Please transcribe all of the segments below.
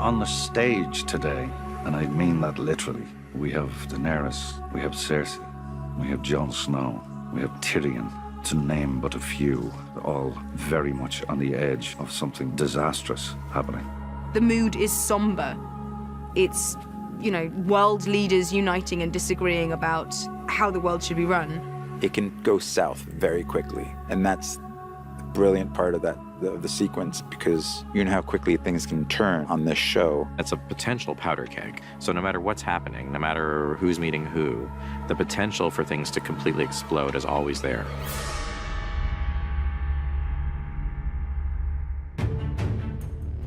on the stage today, and I mean that literally. We have Daenerys, we have Cersei, we have Jon Snow, we have Tyrion, to name but a few, all very much on the edge of something disastrous happening. The mood is somber. It's, world leaders uniting and disagreeing about how the world should be run. It can go south very quickly, and that's the brilliant part of the sequence, because you know how quickly things can turn on this show. It's a potential powder keg. So no matter what's happening, no matter who's meeting who, the potential for things to completely explode is always there.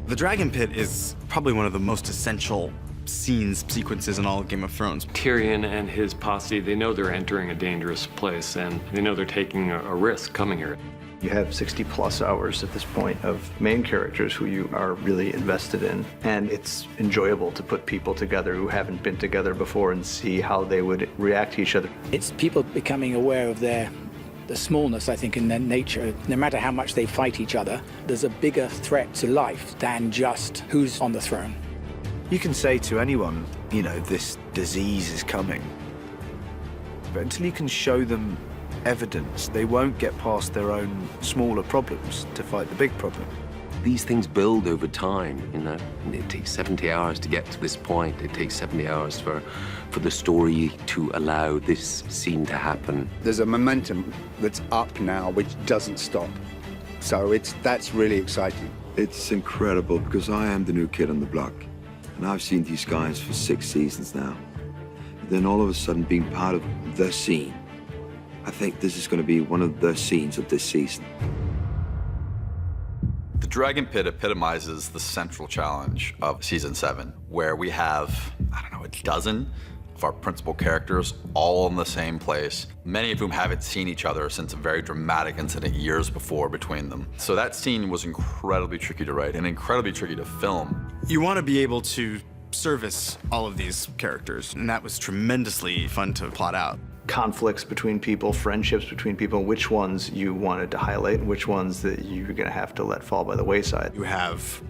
The Dragonpit is probably one of the most essential sequences in all of Game of Thrones. Tyrion and his posse, they know they're entering a dangerous place, and they know they're taking a risk coming here. You have 60+ hours at this point of main characters who you are really invested in, and it's enjoyable to put people together who haven't been together before and see how they would react to each other. It's people becoming aware of the smallness, I think, in their nature. No matter how much they fight each other, there's a bigger threat to life than just who's on the throne. You can say to anyone, this disease is coming, but until you can show them evidence, they won't get past their own smaller problems to fight the big problem. These things build over time, It takes 70 hours to get to this point. It takes 70 hours for the story to allow this scene to happen. There's a momentum that's up now which doesn't stop. So that's really exciting. It's incredible because I am the new kid on the block. And I've seen these guys for 6 seasons now. And then all of a sudden being part of the scene, I think this is going to be one of the scenes of this season. The Dragonpit epitomizes the central challenge of Season 7, where we have, a dozen of our principal characters all in the same place, many of whom haven't seen each other since a very dramatic incident years before between them. So that scene was incredibly tricky to write and incredibly tricky to film. You want to be able to service all of these characters, and that was tremendously fun to plot out. Conflicts between people, friendships between people, which ones you wanted to highlight and which ones that you're going to have to let fall by the wayside. You have,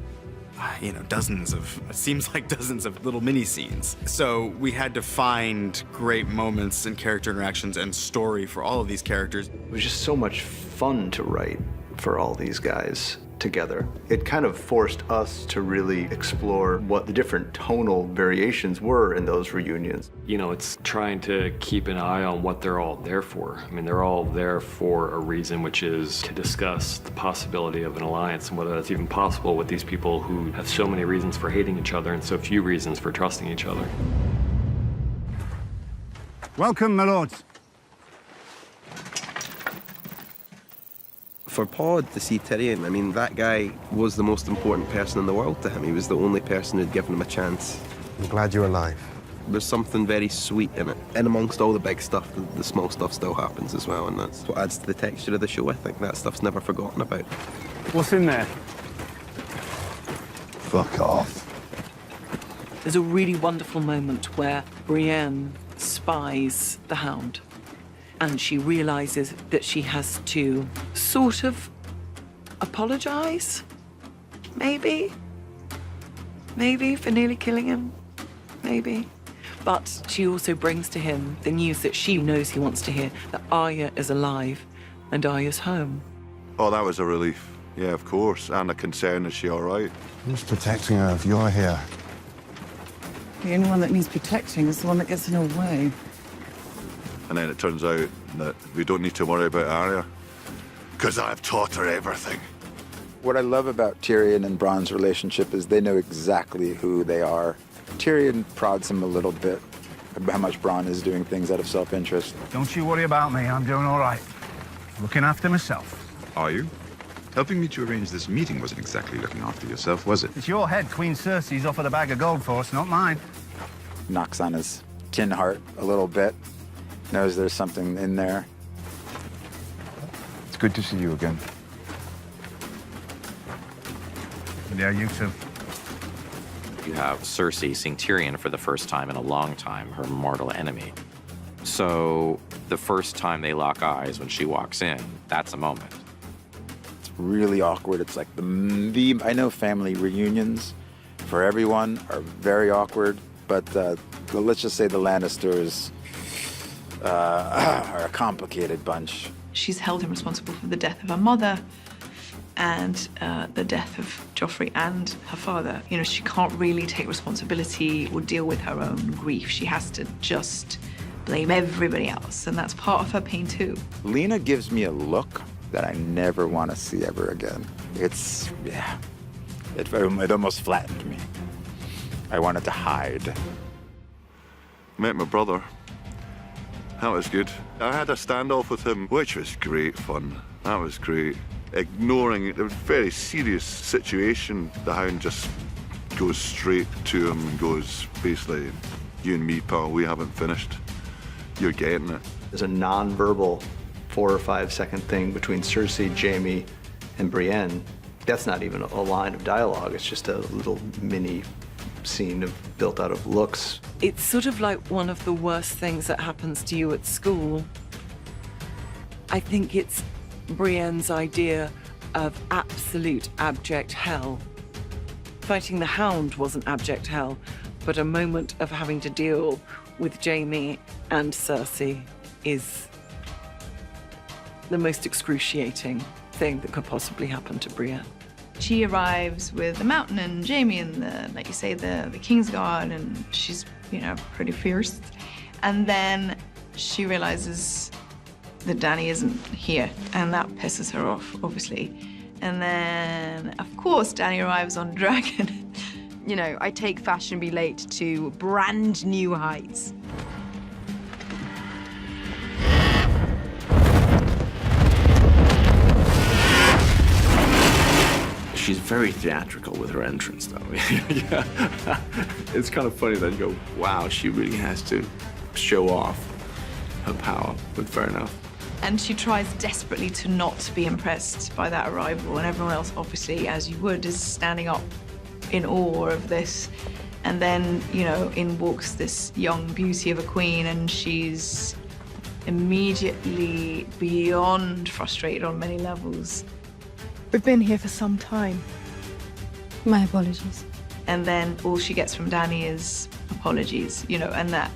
it seems like dozens of little mini scenes. So we had to find great moments and character interactions and story for all of these characters. It was just so much fun to write for all these guys together. It kind of forced us to really explore what the different tonal variations were in those reunions. It's trying to keep an eye on what they're all there for. They're all there for a reason, which is to discuss the possibility of an alliance and whether that's even possible with these people who have so many reasons for hating each other and so few reasons for trusting each other. Welcome, my lords. For Pod to see Tyrion, that guy was the most important person in the world to him. He was the only person who'd given him a chance. I'm glad you're alive. There's something very sweet in it. And amongst all the big stuff, the small stuff still happens as well, and that's what adds to the texture of the show, I think. That stuff's never forgotten about. What's in there? Fuck off. There's a really wonderful moment where Brienne spies the Hound, and she realizes that she has to sort of apologize, maybe for nearly killing him, maybe. But she also brings to him the news that she knows he wants to hear, that Arya is alive and Arya's home. Oh, that was a relief. Yeah, of course. And a concern, is she all right? Who's protecting her if you're here? The only one that needs protecting is the one that gets in her way. And then it turns out that we don't need to worry about Arya, because I've taught her everything. What I love about Tyrion and Bronn's relationship is they know exactly who they are. Tyrion prods him a little bit about how much Bronn is doing things out of self-interest. Don't you worry about me. I'm doing all right. Looking after myself. Are you? Helping me to arrange this meeting wasn't exactly looking after yourself, was it? It's your head Queen Cersei's offered a bag of gold for us, not mine. Knocks on his tin heart a little bit. Knows there's something in there. It's good to see you again. Yeah, you too. You have Cersei seeing Tyrion for the first time in a long time, her mortal enemy. So the first time they lock eyes when she walks in, that's a moment. It's really awkward. It's like I know family reunions for everyone are very awkward, but let's just say the Lannisters are a complicated bunch. She's held him responsible for the death of her mother and the death of Joffrey and her father. You know, she can't really take responsibility or deal with her own grief. She has to just blame everybody else, and that's part of her pain too. Lena gives me a look that I never want to see ever again. It's, yeah, it almost flattened me. I wanted to hide. Met my brother. That was good. I had a standoff with him, which was great fun. That was great. Ignoring a very serious situation, the Hound just goes straight to him and goes, basically, you and me, pal, we haven't finished. You're getting it. There's a non-verbal 4 or 5 second thing between Cersei, Jaime, and Brienne. That's not even a line of dialogue. It's just a little mini scene built out of looks. It's sort of like one of the worst things that happens to you at school. I think it's Brienne's idea of absolute abject hell. Fighting the Hound wasn't abject hell, but a moment of having to deal with Jaime and Cersei is the most excruciating thing that could possibly happen to Brienne. She arrives with the Mountain and Jaime and like you say, the Kingsguard, and she's, you know, pretty fierce. And then she realizes that Dany isn't here, and that pisses her off, obviously. And then, of course, Dany arrives on Dragon. You know, I take fashionably late to brand new heights. She's very theatrical with her entrance, though. Yeah. It's kind of funny that you go, wow, she really has to show off her power, but fair enough. And she tries desperately to not be impressed by that arrival, and everyone else, obviously, as you would, is standing up in awe of this. And then, you know, in walks this young beauty of a queen, and she's immediately beyond frustrated on many levels. We've been here for some time. My apologies. And then all she gets from Dany is apologies, you know, and that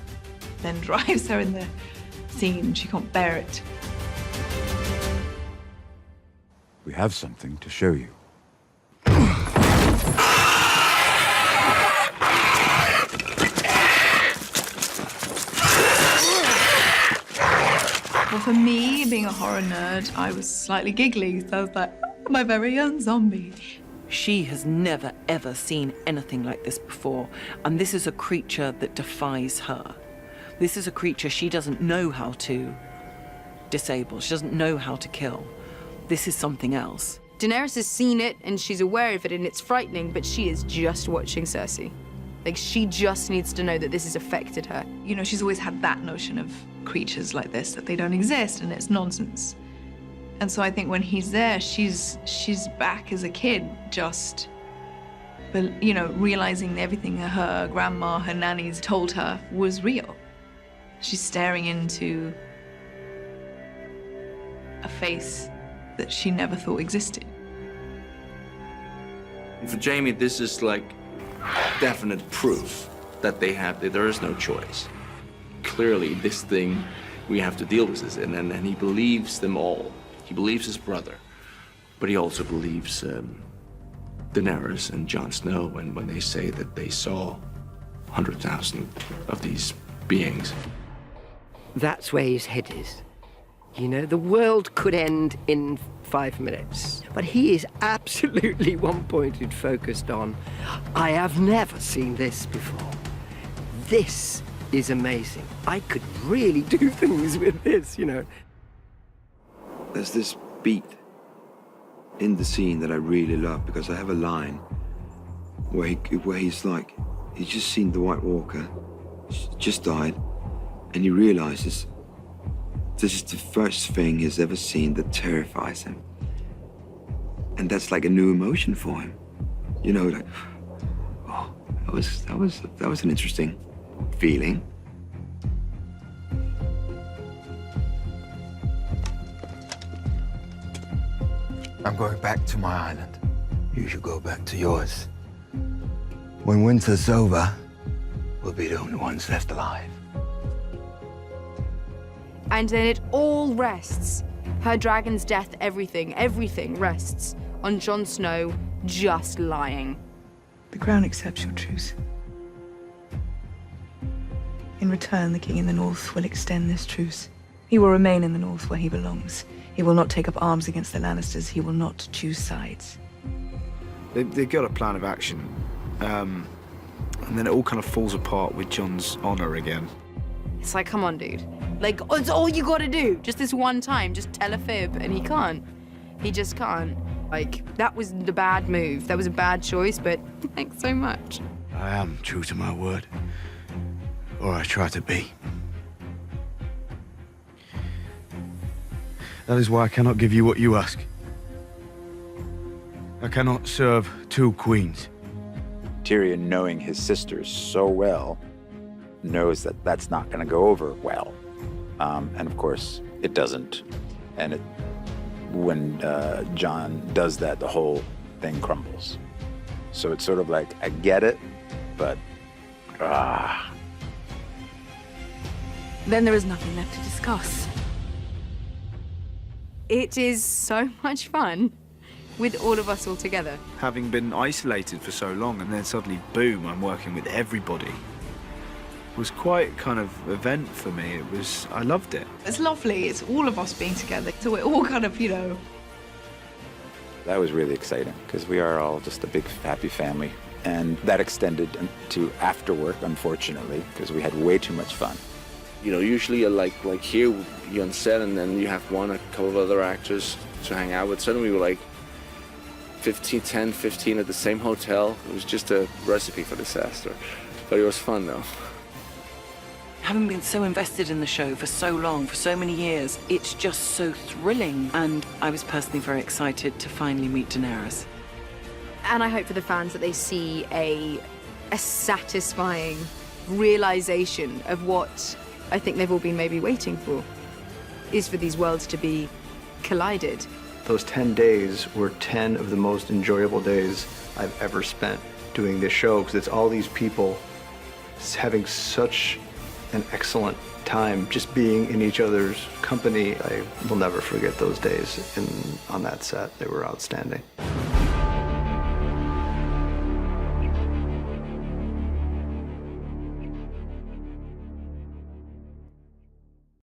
then drives her in the scene. She can't bear it. We have something to show you. Well, for me, being a horror nerd, I was slightly giggly. So I was like, oh, my very own zombie. She has never, ever seen anything like this before. And this is a creature that defies her. This is a creature she doesn't know how to disable. She doesn't know how to kill. This is something else. Daenerys has seen it, and she's aware of it, and it's frightening, but she is just watching Cersei. Like, she just needs to know that this has affected her. You know, she's always had that notion of creatures like this, that they don't exist, and it's nonsense. And so I think when he's there, she's back as a kid, just, you know, realizing everything her grandma, her nannies told her was real. She's staring into a face that she never thought existed. For Jaime, this is like definite proof that there is no choice. Clearly, this thing, we have to deal with this, and he believes them all. He believes his brother, but he also believes Daenerys and Jon Snow when they say that they saw 100,000 of these beings. That's where his head is. You know, the world could end in 5 minutes, but he is absolutely one-pointed, focused on, I have never seen this before. This is amazing. I could really do things with this, you know. There's this beat in the scene that I really love, because I have a line where he's like, he's just seen the White Walker, just died, and he realizes this is the first thing he's ever seen that terrifies him. And that's like a new emotion for him. You know, like, oh, that was an interesting feeling. I'm going back to my island. You should go back to yours. When winter's over, we'll be the only ones left alive. And then it all rests. Her dragon's death, everything rests on Jon Snow just lying. The crown accepts your truce. In return, the king in the north will extend this truce. He will remain in the north where he belongs. He will not take up arms against the Lannisters. He will not choose sides. They've got a plan of action. And then it all kind of falls apart with Jon's honor again. It's like, come on, dude. Like, it's all you gotta do. Just this one time, just tell a fib, and he can't. He just can't. Like, that was the bad move. That was a bad choice, but thanks so much. I am true to my word. Or I try to be. That is why I cannot give you what you ask. I cannot serve two queens. Tyrion, knowing his sisters so well, knows that that's not going to go over well. And of course, it doesn't. And when Jon does that, the whole thing crumbles. So it's sort of like, I get it, but Then there is nothing left to discuss. It is so much fun with all of us all together. Having been isolated for so long and then suddenly, boom, I'm working with everybody. It was quite kind of event for me. I loved it. It's lovely. It's all of us being together. So we're all kind of, that was really exciting because we are all just a big happy family. And that extended to after work, unfortunately, because we had way too much fun. Usually like here, you're on set and then you have a couple of other actors to hang out with. Suddenly we were like 10, 15 at the same hotel. It was just a recipe for disaster. But it was fun, though. Having been so invested in the show for so long, for so many years, it's just so thrilling. And I was personally very excited to finally meet Daenerys. And I hope for the fans that they see a satisfying realization of what I think they've all been maybe waiting for, is for these worlds to be collided. Those 10 days were 10 of the most enjoyable days I've ever spent doing this show, because it's all these people having such an excellent time just being in each other's company. I will never forget those days on that set. They were outstanding.